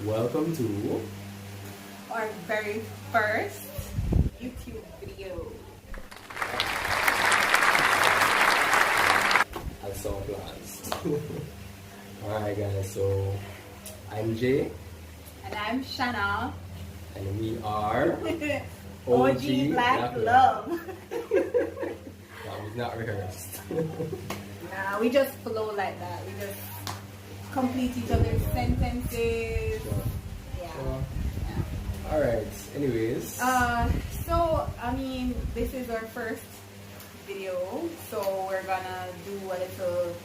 Welcome to our very first YouTube video. At Soul Blast. Alright guys, so I'm Jay And I'm Shanna. and we are OG Black Love. That was not rehearsed. Nah, we just flow like that. We just complete each other's sentences. Yeah. Alright, anyways. So I mean, this is our first video, so we're gonna do a little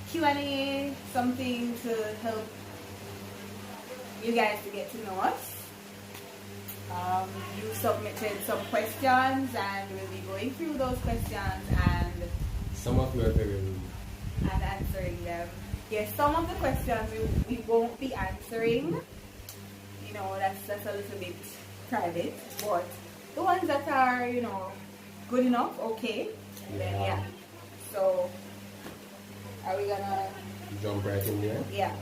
Q&A, something to help you guys to get to know us. You submitted some questions and we'll be going through those questions and Some of you are very rude. answering them. Yes, some of the questions we won't be answering. You know, that's a little bit private, but the ones that are, you know, good enough, okay, then yeah. So, are we gonna Jump right in there. Yeah.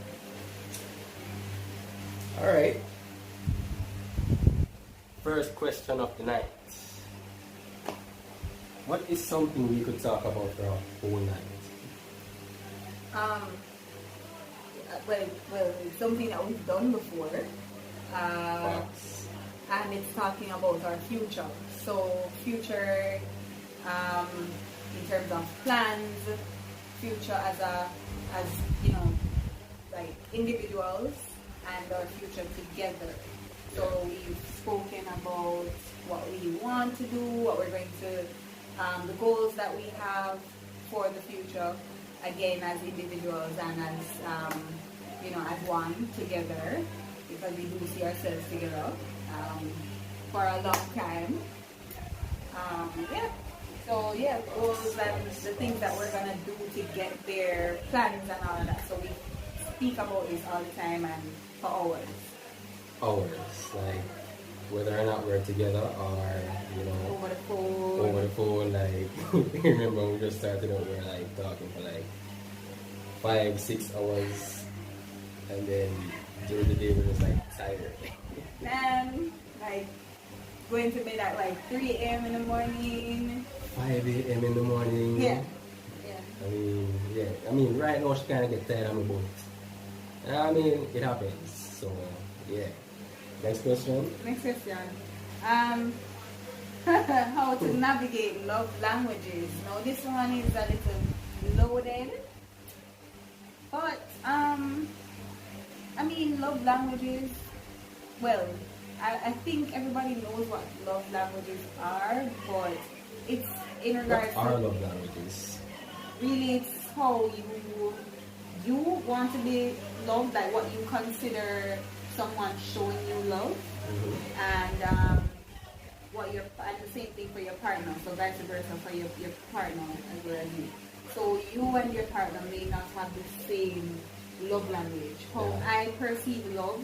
Alright. First question of the night. What is something we could talk about for a whole night? Well, it's something that we've done before. Facts. And it's talking about our future. So future, in terms of plans, future as you know, like individuals, and our future together. So we've spoken about what we want to do, what we're going to, the goals that we have for the future, again as individuals and as you know, as one together, because we do see ourselves together for a long time. Yeah. So yeah, goals and the things that we're gonna do to get there, plans and all of that. So we speak about this all the time and for hours. Hours, like whether or not we're together or, you know, Over the phone. like remember when we just started out, we were like talking for like 5-6 hours, and then during the day we're just like tired. And like going to bed at like 3 a.m. in the morning. 5 a.m. in the morning. Yeah. I mean right now she kinda get tired of me, but I mean it happens. So yeah. Next question. Next question. How to navigate love languages. Now this one is a little loaded. But I mean, love languages, well, I think everybody knows what love languages are, but it's in regards What are to, love languages? really it's how you want to be loved, like what you consider someone showing you love, and what your, and the same thing for your partner, so vice versa for your partner as well as you. So you and your partner may not have the same love language. How I perceive love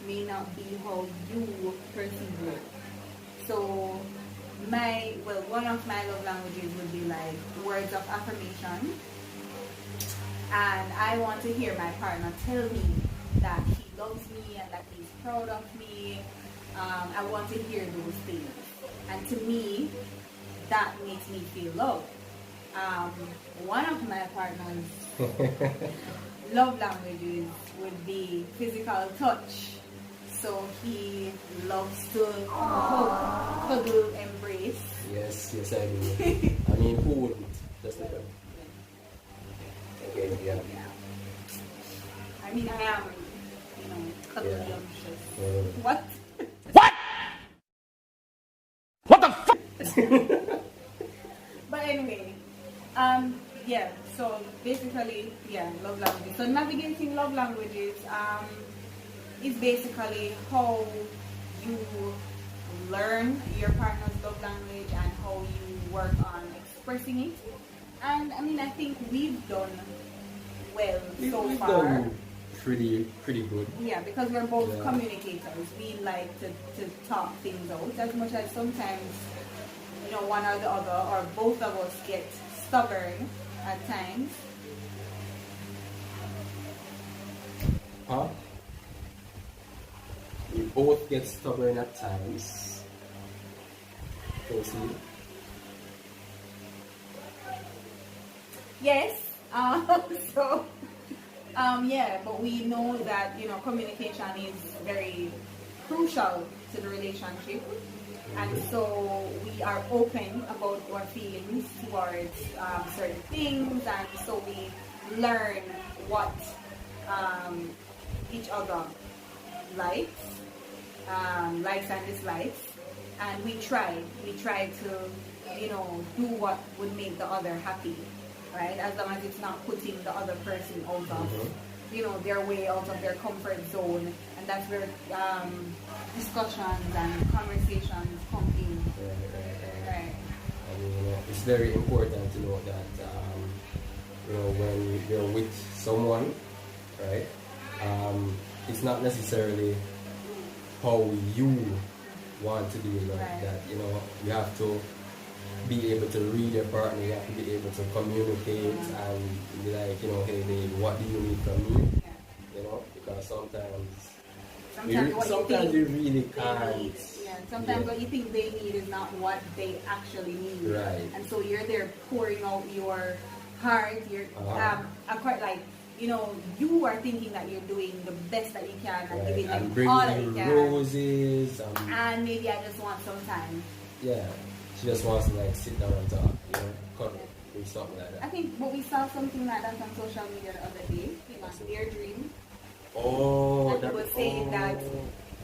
may not be how you perceive love. So one of my love languages would be like words of affirmation. And I want to hear my partner tell me that he loves me and that he's proud of me. I want to hear those things. And to me, that makes me feel loved. One of my partner's love languages would be physical touch. So he loves to hug, cuddle, embrace. Yes, I do. I mean, who wouldn't? That's the thing. Okay, yeah. I mean, I am, you know, cuddly-umptious. Yeah. What? What the f? But anyway, yeah, so basically, yeah, love languages. So navigating love languages is basically how you learn your partner's love language and how you work on expressing it. And I mean, I think we've done well so We've far. done pretty good. Yeah, because we're both communicators. We like to talk things out as much as sometimes, you know, one or the other or both of us get stubborn at times. Huh? both get stubborn at times. Proceed. Yes. So, yeah, but we know that, you know, communication is very crucial to the relationship. And so we are open about our feelings towards certain things, and so we learn what each other likes, likes and dislikes, and we try to, you know, do what would make the other happy, right? As long as it's not putting the other person out of, you know, their way, out of their comfort zone, and that's where discussions and conversations come in. Right. I mean, it's very important to know that, you know, when you're with someone, right, it's not necessarily how you want to do it. Right. That, you know, you have to be able to read your partner, you have to be able to communicate and be like, you know, hey babe, what do you need from me? Yeah. You know, because sometimes Sometimes you really they can't. need, yeah, sometimes what you think they need is not what they actually need. Right. And so you're there pouring out your heart, your quite like, you know, you are thinking that you're doing the best that you can and Right. giving And them bring all that you you can. roses. And maybe I just want some time. Yeah, she just wants to like sit down and talk, you know, cuddle, do something like I that. think, but we saw something like that on social media the other day. You know, their dream. Oh, And he was saying that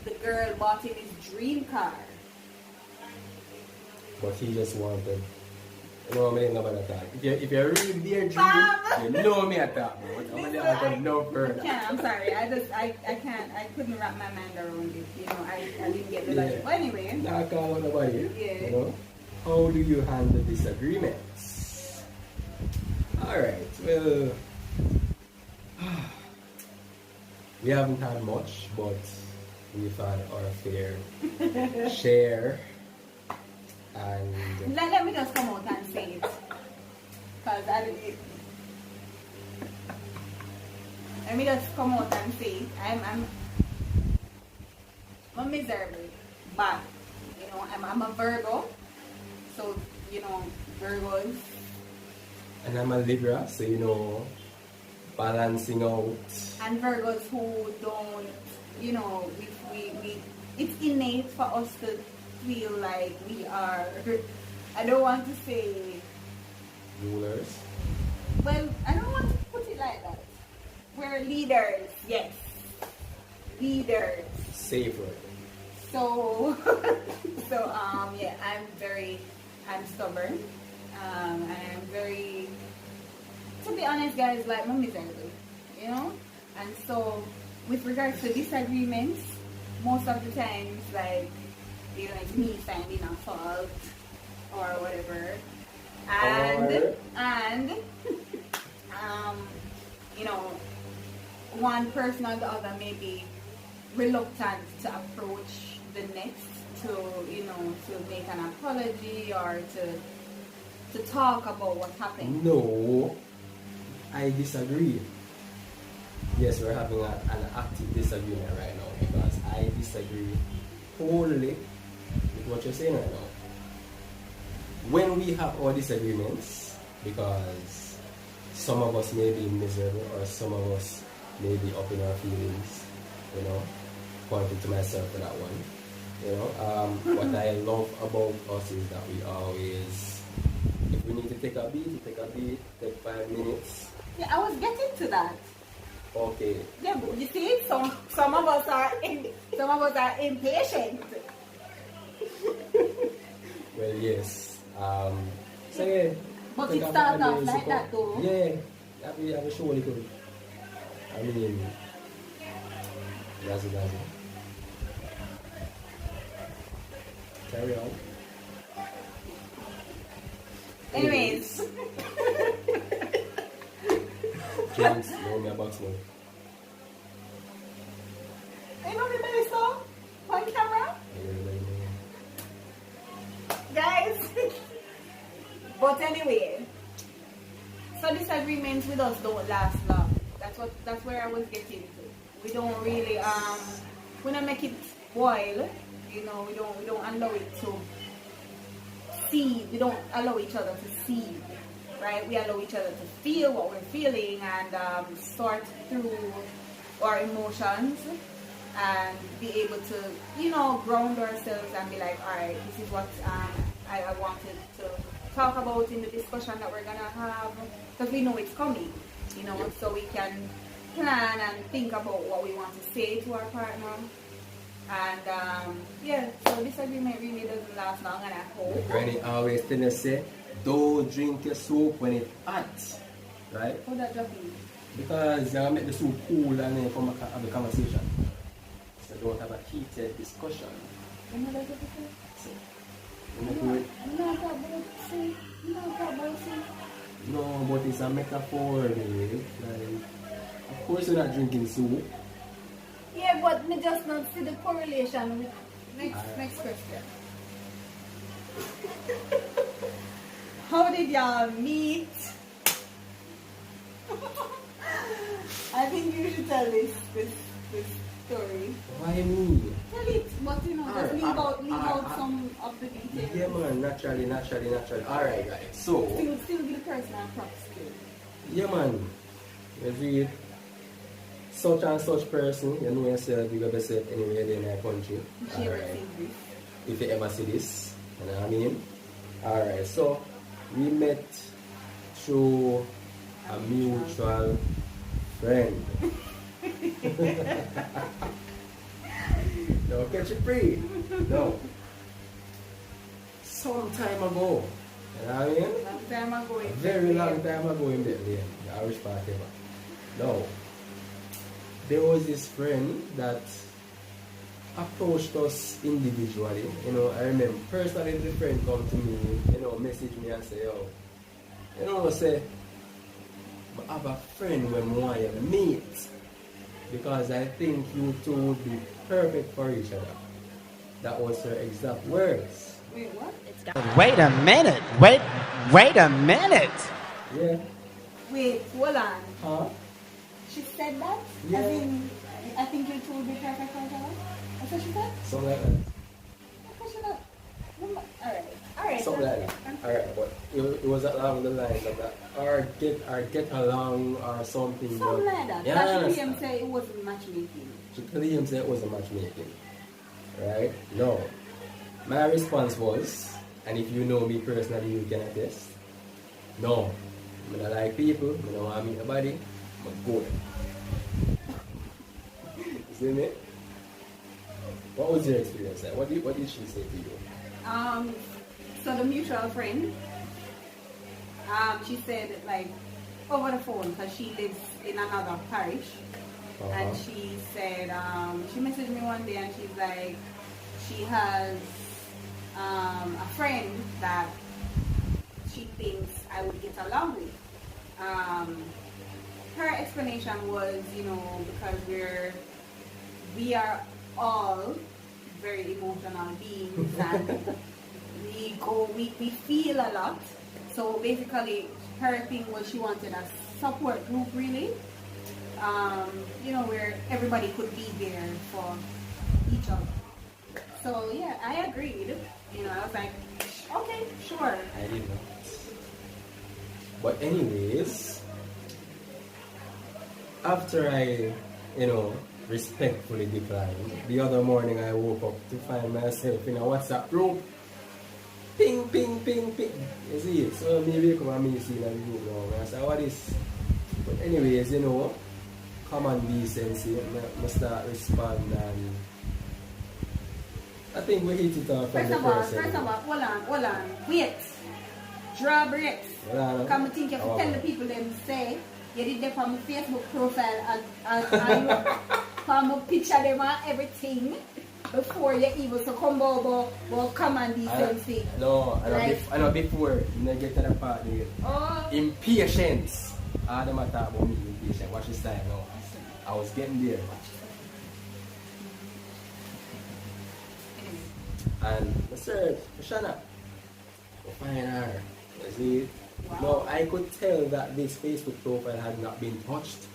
the girl bought him his dream car. But he just wanted, you know, me about that. If you read their dream, Bam! you know me at that. But I'm Listen, gonna no further. I'm sorry. I can't. I couldn't wrap my mind around it. You know, I didn't get the Yeah. logic. But anyway, Not call out nobody. Yeah. You know, how do you handle disagreements? All right. Well, we haven't had much, but we've had our fair share. And let me just come out and say it, cause let me just come out and say it. I'm miserable, but you know, I'm a Virgo, so you know, Virgos. and I'm a Libra, so you know, balancing out. And Virgos who don't, you know, we it's innate for us to feel like we are, I don't want to say, Rulers. well, I don't want to put it like that. We're leaders, yes. Leaders. Safer. So, yeah, I'm stubborn. And I'm very, to be honest, guys, like, I'm miserable, you know? And so, with regards to disagreements, most of the times, like, you know, it's me finding a fault or whatever. And, you know, one person or the other may be reluctant to approach the next to, you know, to make an apology or to talk about what happened. No, I disagree. Yes, we're having an active disagreement right now because I disagree wholly with what you're saying right now. When we have our disagreements, because some of us may be miserable or some of us may be up in our feelings, you know, pointing to myself for that one. You know, what I love about us is that we always, if we need to take a beat, we take a beat, take 5 minutes. Yeah, I was getting to that. Okay. Yeah, but you see, some of us are impatient. Well, yes. So yeah. But take it a starts bad off day, like so- that though. Yeah, I surely could. I mean, that's it. Carry on. Anyways, James, roll me a box now. you know the best song on camera, guys. But anyway, so disagreements with us don't last long. That's where I was getting to. We don't really we don't make it boil, you know, we don't allow it to seed. We don't allow each other to seed, right? We allow each other to feel what we're feeling and sort through our emotions and be able to, you know, ground ourselves and be like, all right, this is what I wanted to talk about in the discussion that we're gonna have, because we know it's coming, you know, so we can plan and think about what we want to say to our partner. And yeah, so disagreement really doesn't last long, and I hope. Granny always tell us say, don't drink your soup when it's hot, right? How that job be? Because you're gonna make the soup cool and then come back and have a conversation. So don't have a heated discussion. You know that what you say? So, you know, do it. No, but it's a metaphor, really. Like, of course you're not drinking soup. Yeah, but me just not see the correlation with next question. How did y'all meet? I think you should tell this story. Why me? Tell it, but you know, just leave out some of the details. Yeah, man, naturally. Alright, guys. So, Still be the personal props too. yeah, man. You read such and such person, you know yourself, you got yourself anywhere in our country. If you ever see this. If you ever see this, you know what I mean? Alright, so we met through a mutual friend. Don't catch it free. No. Some time ago. You know what I mean? Long time ago. A very long time ago in Bethlehem, the Irish party. No. There was this friend that approached us individually. You know, I remember personally the friend come to me, you know, message me and say, yo, you know, say, I have a friend when we want to meet because I think you two would be perfect for each other. That was her exact words. Wait, what? Wait a minute. Wait a minute. Yeah. Wait, hold on. Huh? She said that? Yeah. As in, I think you two will be perfect for each other? That's what she said? Something like that. Alright. Something like that. Alright, but it was along the lines of that. Or get along or something. Something like that. Yeah, That should be say it wasn't matchmaking. She claims that it wasn't matchmaking. Right? No. My response was, and if you know me personally, you can attest. No. I don't like people. I don't want to meet nobody. I'm good. See me? What was your experience like? What did she say to you? So the mutual friend, she said like over the phone because she lives in another parish, and she said she messaged me one day and she's like she has a friend that she thinks I would get along with. Her explanation was, you know, because we are all very emotional beings and we feel a lot. So basically her thing was she wanted a support group really. You know, where everybody could be there for each other. So yeah, I agreed. You know, I was like, okay, sure. I did not. But anyways, after I, you know, respectfully declined, the other morning I woke up to find myself in a WhatsApp group. Ping, ping, ping, ping. You see it? So maybe come and me see that group now. I said, what is? But anyways, you know, common decency, I start responding and I think we hit it off from the first. First of all, hold on, wait. Draw breaks. Come and think you have to tell the people them say you did them from my Facebook profile and from a picture them and everything before you even so come over common decency. No, I know before you get to the part there. Oh. Impatience. All them talk about me impatient. Watch this time now. I was getting there. And I search for Shanna. I find her. You see? Wow. Now I could tell that this Facebook profile had not been touched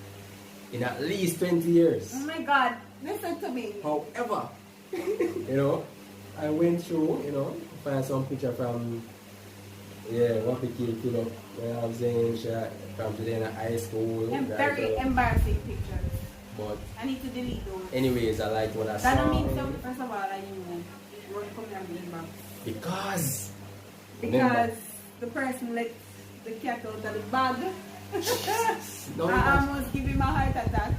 in at least 20 years. Oh my God, listen to me. However, You know, I went through, find some picture from, what became feel up, you know what I'm saying, from today in high school. And very embarrassing pictures. But I need to delete those. anyways, I like what I saw. That don't mean so, first of all, that you won't come down the inbox. Because the person let the cat out of the bag. No, I almost give him a heart attack.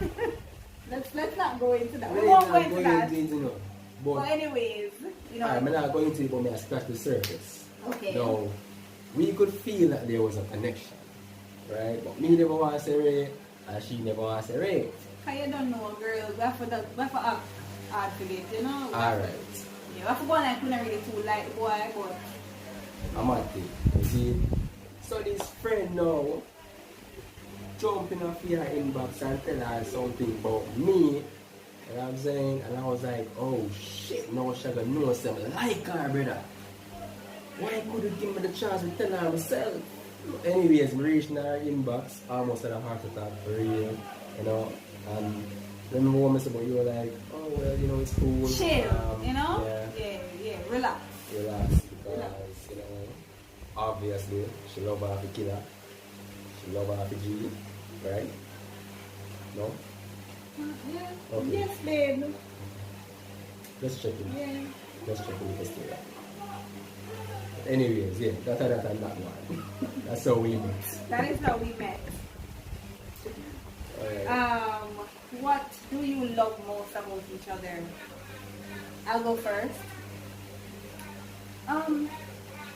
let's not go into that. We we're won't not go into that. But anyways, I'm not going into it, but I scratch the surface. Okay. No, we could feel that there was a connection, right? But me never want to say Ray, and she never want to say Ray. Cause you don't know, girl. We have to act hard for it, you know. Alright. Yeah, we have to go like we not really too like boy, but I'm at it. You see? So this friend now jump in off your inbox and tell her something about me. You know what I'm saying? And I was like, oh shit, now she gonna know something like her, brother. Why could you give me the chance to tell her myself? Anyways, we reached her inbox, almost had a heart attack for real, you know. And then the woman said, but you were like, oh well, it's cool. chill, you know? Yeah. Relax. Relax, because, obviously, she love her for killer. She love her for G, right? No? Yeah. Okay. Yes, babe. Let's check it. Yeah. Let's check it with the anyways, yeah, that and that one. That's how we met. That is how we met. Alright. What do you love most about each other? I'll go first.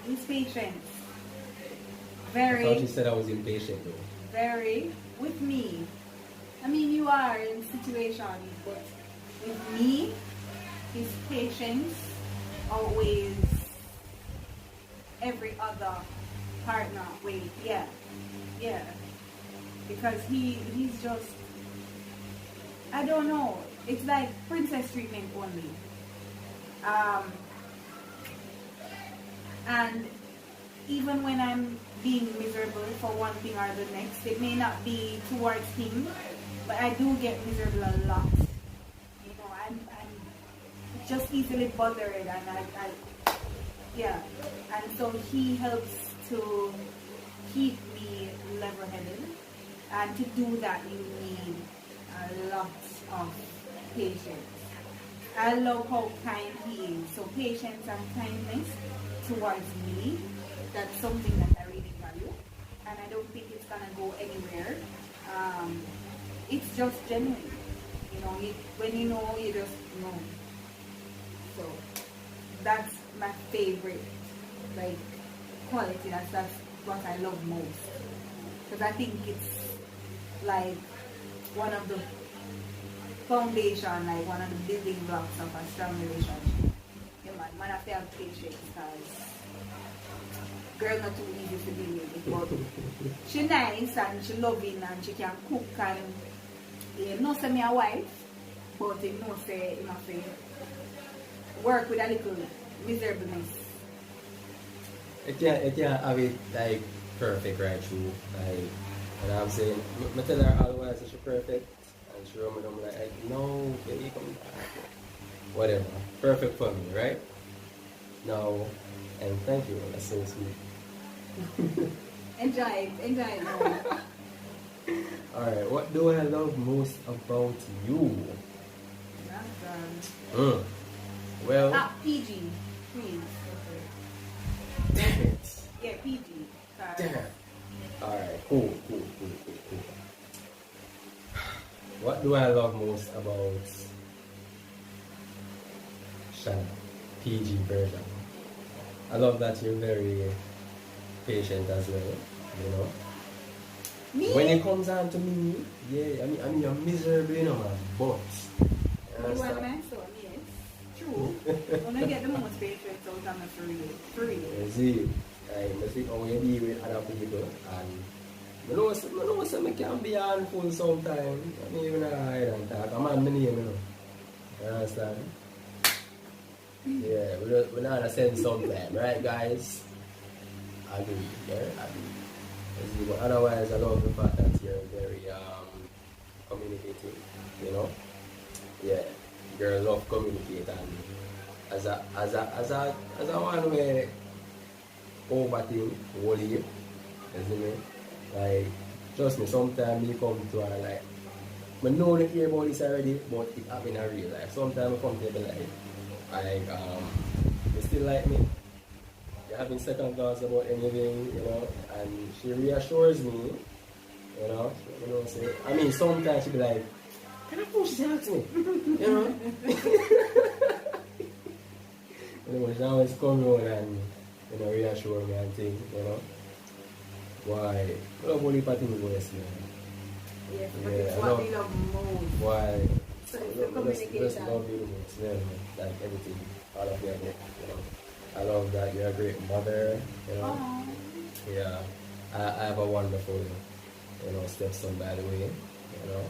His patience. I thought you said I was impatient though. Very. With me. I mean, you are in situations, but with me, his patience outweighs every other partner. Yeah. Because he's just, I don't know, it's like princess treatment only. And even when I'm being miserable for one thing or the next, it may not be towards him, but I do get miserable a lot. I'm just easily bothered, and and so he helps to keep me level-headed, and to do that you need a lot of patience. I love how kind he is. So patience and kindness towards me, that's something that I really value, and I don't think it's gonna go anywhere. It's just genuine. When you know, you just know. So that's my favorite quality. That's what I love most, because I think it's like one of the foundation, like one of the building blocks of a strong relationship. Man have to have patience, because girl not too easy to deal with, but she nice and she loving and she can cook, and say me a wife, but say you must work with a little miserableness. It can't have it like perfect right through. And I'm saying, I tell her otherwise that she's perfect, and she run me down like, no, baby, come back. Whatever. Perfect for me, right? No. And thank you, that's so sweet. Enjoy it now. Alright, what do I love most about you? Well, PG, please. damn it. Yeah, PG. Sorry. Damn. Alright, cool. What do I love most about Shanna? PG version. I love that you're very patient as well, Me? When it comes down to me, yeah, I mean you're miserable, man, but You are my son, yes. True. When I get the most patience out of me for real. you see, I see how you deal with other people, and I know I can be handful sometimes. I mean, even hide and talk. I'm on my name, You understand? Yeah, we're not gonna send sometime, right, guys? I agree, yeah, I agree. But otherwise, I love the fact that you're very communicative, Yeah, girl love communicate and as a one way overthink whole year. You see me? Like trust me, sometimes me come to her like I know they hear about this already, but it happen in real life. Sometimes I come to her like you still like me. You're having second thoughts about anything, you know, and she reassures me, you know, say, I mean, sometimes she be like, can I push that to me? You know? You know, she always come around and, you know, reassure me and things, you know. Why? I love only part in the West, man. Yes, but it's what we love most. Why? So it's the communication. Just love you the most, yeah, man. Like everything, all of your book, you know. I love that you're a great mother, you know. Aww. Yeah, I have a wonderful, you know, stepson by the way, you know.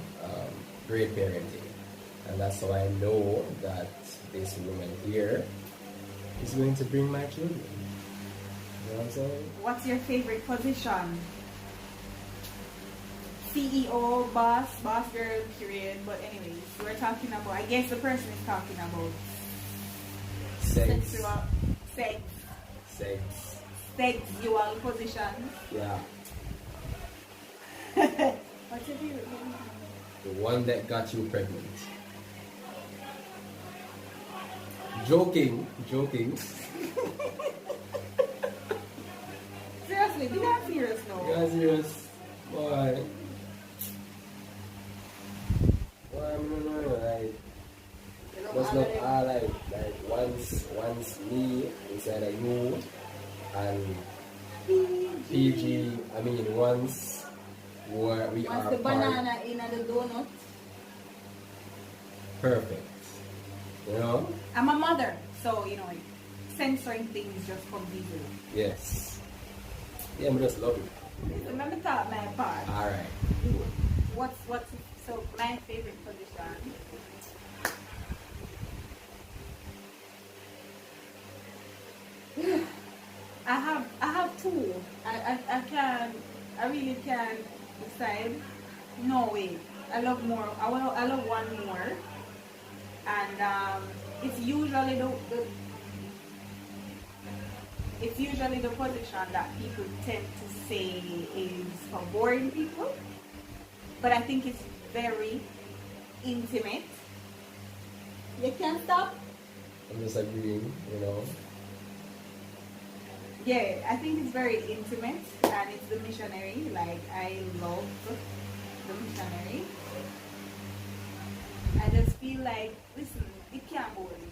Great parenting, and that's how I know that this woman here is going to bring my children. You know what I'm saying? What's your favorite position? CEO, boss girl, period. But anyways, we're talking about, I guess the person is talking about Sex. Sexual position. Yeah. What's your favorite position? The one that got you pregnant. Joking. Seriously, be not serious now. You guys serious? Why? Why I'm not like that's not all like once me inside of you and PG, I mean once where we Once are the part, banana in the donut. perfect. You know? I'm a mother, so you know, censoring things just comes easily. Yes. Yeah, I just love it. So let me talk my part. Alright. What's so my favorite position? I have two. I really can't decide. No way. I love more. I love one more, and it's usually the position that people tend to say is for boring people, but I think it's very intimate. You can't stop. I'm just agreeing, you know. Yeah, I think it's very intimate, and it's the missionary. Like, I love the missionary. I just feel like, listen, it can't bore you.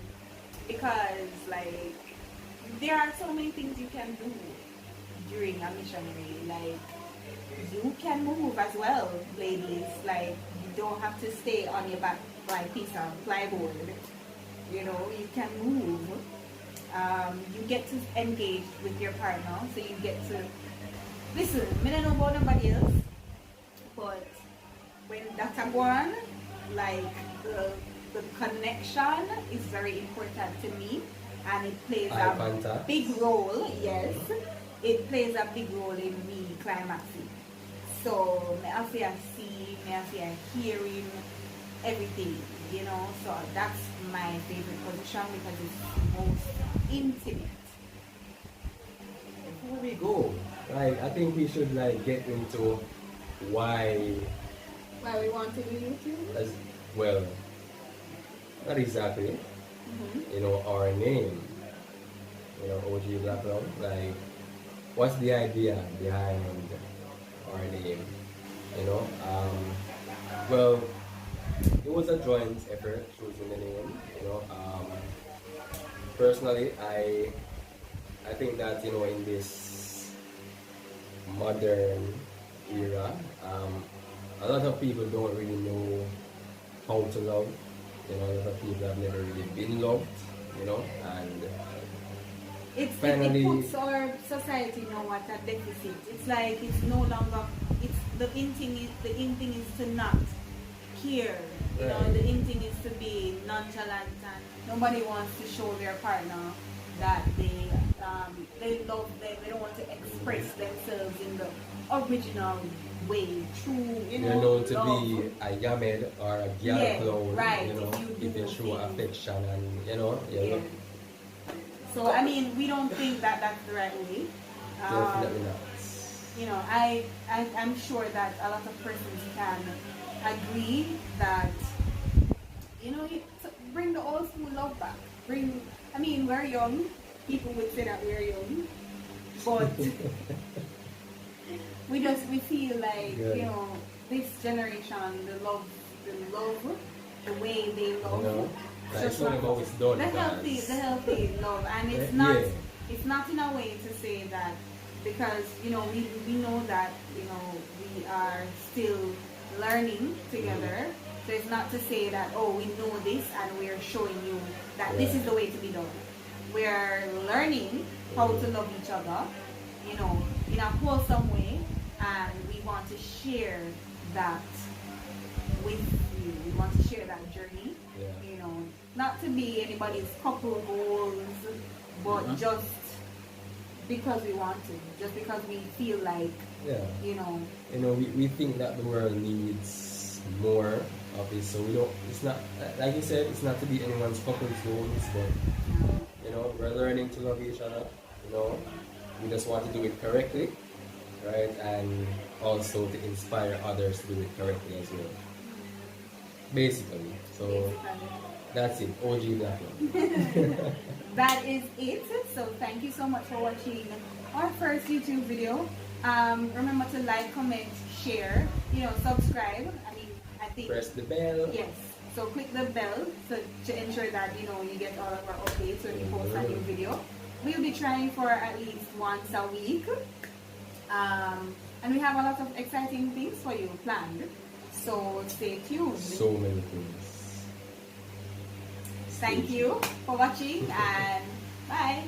Because, like, there are so many things you can do during a missionary. Like, you can move as well, ladies. Like, you don't have to stay on your back like piece of plywood. You know, you can move. You get to engage with your partner, so you get to listen. I don't know about nobody else, but when that's a one, like the connection is very important to me, and it plays a big role. Yes, it plays a big role in me climaxing. So I feel seeing, I feel hearing everything, you know. So that's my favorite position because it's most intimate. Before we go, like I think we should like get into why we want to do YouTube. as well. Not exactly. You know, our name. You know, OG Black Love. Like, what's the idea behind our name? You know, well, it was a joint effort choosing the name. You know, personally, I think that, you know, in this modern era, a lot of people don't really know how to love. You know, a lot of people have never really been loved. You know, and it puts our society now at a deficit. It's like it's no longer. It's the in thing is to not care. You know, the in thing is to be nonchalant, and nobody wants to show their partner that they love them, they don't want to express themselves in the original way, true, you know, You're known to love. be a yamed or a gal Yeah, clown, right, you know, if you if you do show things. affection and, you know, you Yeah. look, So I mean, we don't think that that's the right way. definitely not. You know, I'm sure that a lot of persons can agree that, you know, bring the old school love back. I mean, we're young. People would say that we're young, but we feel like, Good. you know, this generation, the love, the way they love. You know, it's like, just it's not not- about it's done. the because- healthy love, and it's Yeah. not it's not in a way to say that, because you know we know that, you know, we are still learning together. So it's not to say that, oh, we know this and we're showing you that this is the way to be done. We're learning how to love each other, you know, in a wholesome way, and we want to share that with you. We want to share that journey. Yeah. You know, not to be anybody's couple goals, but just because we want to, just because we feel like, Yeah. you know, We think that the world needs more of this, so we don't, it's not, like you said, it's not to be anyone's couple goals, but, you know, we're learning to love each other, you know, we just want to do it correctly, right, and also to inspire others to do it correctly as well, basically. So that's it, OG Blackman. that is it. So thank you so much for watching our first YouTube video. Remember to like, comment, share, you know, subscribe. I mean, I think, Press the bell. yes. So click the bell to ensure that, you know, you get all of our updates when we post a new video. We'll be trying for at least once a week. And we have a lot of exciting things for you planned. So stay tuned. So many things. Thank you for watching, and bye.